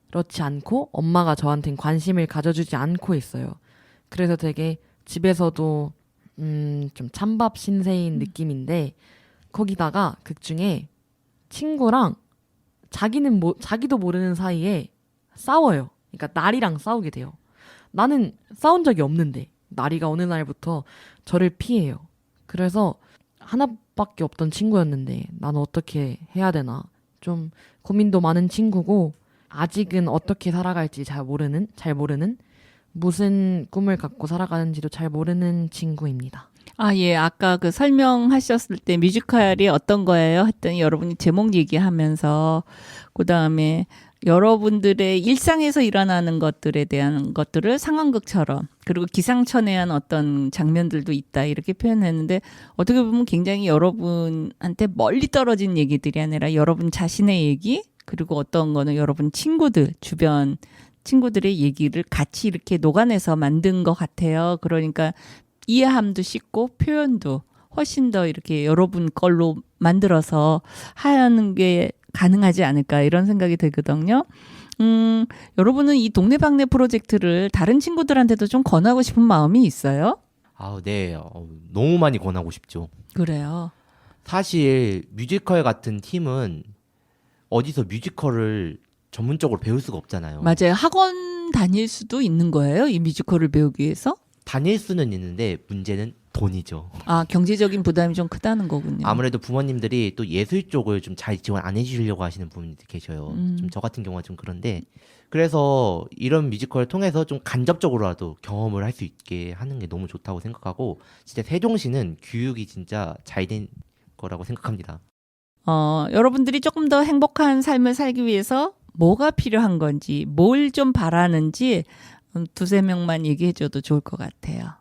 그렇지 않고 엄마가 저한테는 관심을 가져주지 않고 있어요. 그래서 되게 집에서도 좀 찬밥 신세인 느낌인데, 거기다가 극 중에 친구랑 자기도 모르는 사이에 싸워요. 그러니까 나리랑 싸우게 돼요. 나는 싸운 적이 없는데 나리가 어느 날부터 저를 피해요. 그래서 하나밖에 없던 친구였는데 나는 어떻게 해야 되나 좀 고민도 많은 친구고, 아직은 어떻게 살아갈지 잘 모르는 무슨 꿈을 갖고 살아가는지도 잘 모르는 친구입니다. 아, 예. 아까 그 설명하셨을 때 뮤지컬이 어떤 거예요? 했더니 여러분이 제목 얘기하면서 그다음에 여러분들의 일상에서 일어나는 것들에 대한 것들을 상황극처럼 그리고 기상천외한 어떤 장면들도 있다 이렇게 표현했는데 어떻게 보면 굉장히 여러분한테 멀리 떨어진 얘기들이 아니라 여러분 자신의 얘기 그리고 어떤 거는 여러분 친구들 주변 친구들의 얘기를 같이 이렇게 녹아내서 만든 것 같아요. 그러니까 이해함도 쉽고 표현도 훨씬 더 이렇게 여러분 걸로 만들어서 하는 게 가능하지 않을까 이런 생각이 들거든요. 여러분은 이 동네방네 프로젝트를 다른 친구들한테도 좀 권하고 싶은 마음이 있어요? 네. 너무 많이 권하고 싶죠. 그래요. 사실 뮤지컬 같은 팀은 어디서 뮤지컬을 전문적으로 배울 수가 없잖아요. 맞아요. 학원 다닐 수도 있는 거예요? 이 뮤지컬을 배우기 위해서? 다닐 수는 있는데 문제는 돈이죠. 아, 경제적인 부담이 좀 크다는 거군요. 아무래도 부모님들이 또 예술 쪽을 좀 잘 지원 안 해주시려고 하시는 부모님들 계셔요. 좀 저 같은 경우가 좀 그런데 그래서 이런 뮤지컬을 통해서 좀 간접적으로라도 경험을 할 수 있게 하는 게 너무 좋다고 생각하고 진짜 세종시는 교육이 진짜 잘 된 거라고 생각합니다. 여러분들이 조금 더 행복한 삶을 살기 위해서 뭐가 필요한 건지, 뭘 좀 바라는지 두세 명만 얘기해줘도 좋을 것 같아요.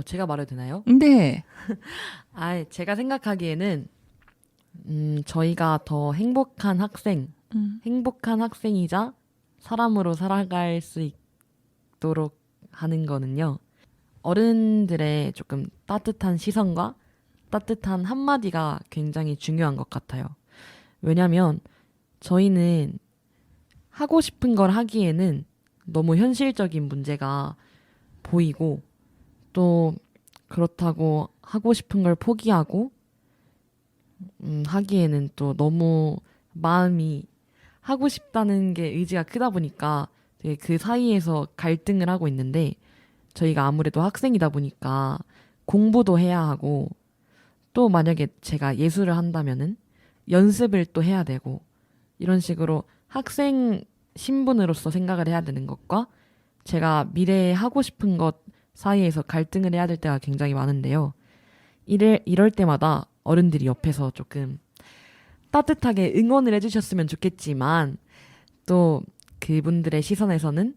제가 말해도 되나요? 네. 제가 생각하기에는 저희가 더 행복한 행복한 학생이자 사람으로 살아갈 수 있도록 하는 거는요. 어른들의 조금 따뜻한 시선과 따뜻한 한마디가 굉장히 중요한 것 같아요. 왜냐면 저희는 하고 싶은 걸 하기에는 너무 현실적인 문제가 보이고 또 그렇다고 하고 싶은 걸 포기하고 하기에는 또 너무 마음이 하고 싶다는 게 의지가 크다 보니까 되게 그 사이에서 갈등을 하고 있는데 저희가 아무래도 학생이다 보니까 공부도 해야 하고 또 만약에 제가 예술을 한다면은 연습을 또 해야 되고 이런 식으로 학생 신분으로서 생각을 해야 되는 것과 제가 미래에 하고 싶은 것 사이에서 갈등을 해야 될 때가 굉장히 많은데요. 이럴 때마다 어른들이 옆에서 조금 따뜻하게 응원을 해주셨으면 좋겠지만 또 그분들의 시선에서는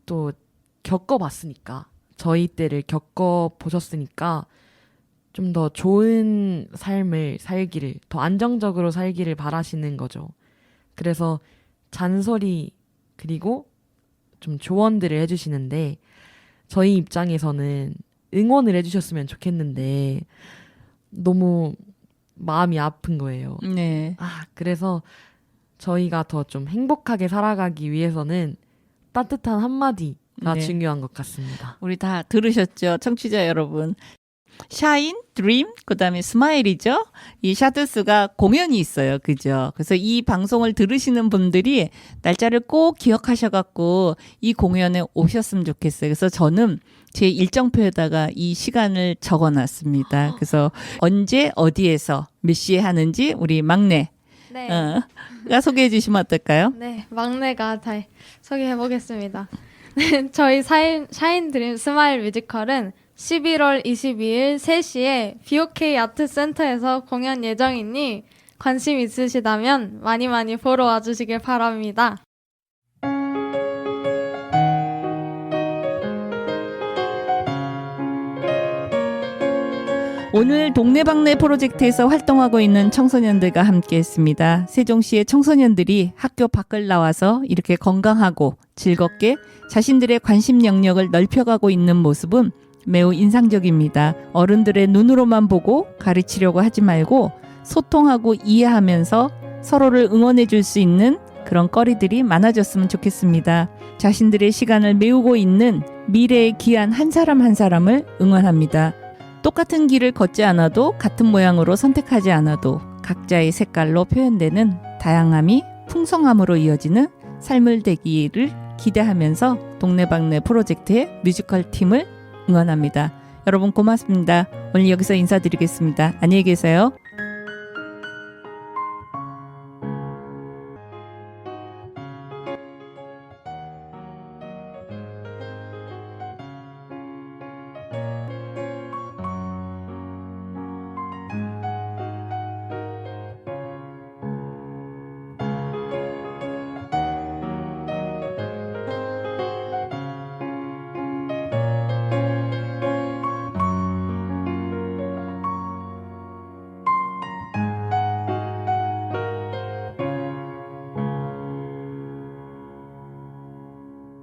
또 겪어봤으니까 저희 때를 겪어보셨으니까 좀 더 좋은 삶을 살기를 더 안정적으로 살기를 바라시는 거죠. 그래서 잔소리 그리고 좀 조언들을 해주시는데 저희 입장에서는 응원을 해주셨으면 좋겠는데 너무 마음이 아픈 거예요. 네. 그래서 저희가 더 좀 행복하게 살아가기 위해서는 따뜻한 한마디가 네. 중요한 것 같습니다. 우리 다 들으셨죠? 청취자 여러분. 샤인, 드림, 그다음에 스마일이죠. 이 샤드스가 공연이 있어요. 그죠? 그래서 이 방송을 들으시는 분들이 날짜를 꼭 기억하셔갖고 이 공연에 오셨으면 좋겠어요. 그래서 저는 제 일정표에다가 이 시간을 적어놨습니다. 그래서 언제 어디에서 몇 시에 하는지 우리 막내 네. 가 소개해 주시면 어떨까요? 네, 막내가 잘 소개해 보겠습니다. 저희 샤인 드림 스마일 뮤지컬은 11월 22일 3시에 BOK 아트센터에서 공연 예정이니 관심 있으시다면 많이 많이 보러 와주시길 바랍니다. 오늘 동네방네 프로젝트에서 활동하고 있는 청소년들과 함께했습니다. 세종시의 청소년들이 학교 밖을 나와서 이렇게 건강하고 즐겁게 자신들의 관심 영역을 넓혀가고 있는 모습은 매우 인상적입니다. 어른들의 눈으로만 보고 가르치려고 하지 말고 소통하고 이해하면서 서로를 응원해 줄 수 있는 그런 거리들이 많아졌으면 좋겠습니다. 자신들의 시간을 메우고 있는 미래의 귀한 한 사람 한 사람을 응원합니다. 똑같은 길을 걷지 않아도 같은 모양으로 선택하지 않아도 각자의 색깔로 표현되는 다양함이 풍성함으로 이어지는 삶을 되기를 기대하면서 동네방네 프로젝트의 뮤지컬 팀을 응원합니다. 여러분 고맙습니다. 오늘 여기서 인사드리겠습니다. 안녕히 계세요.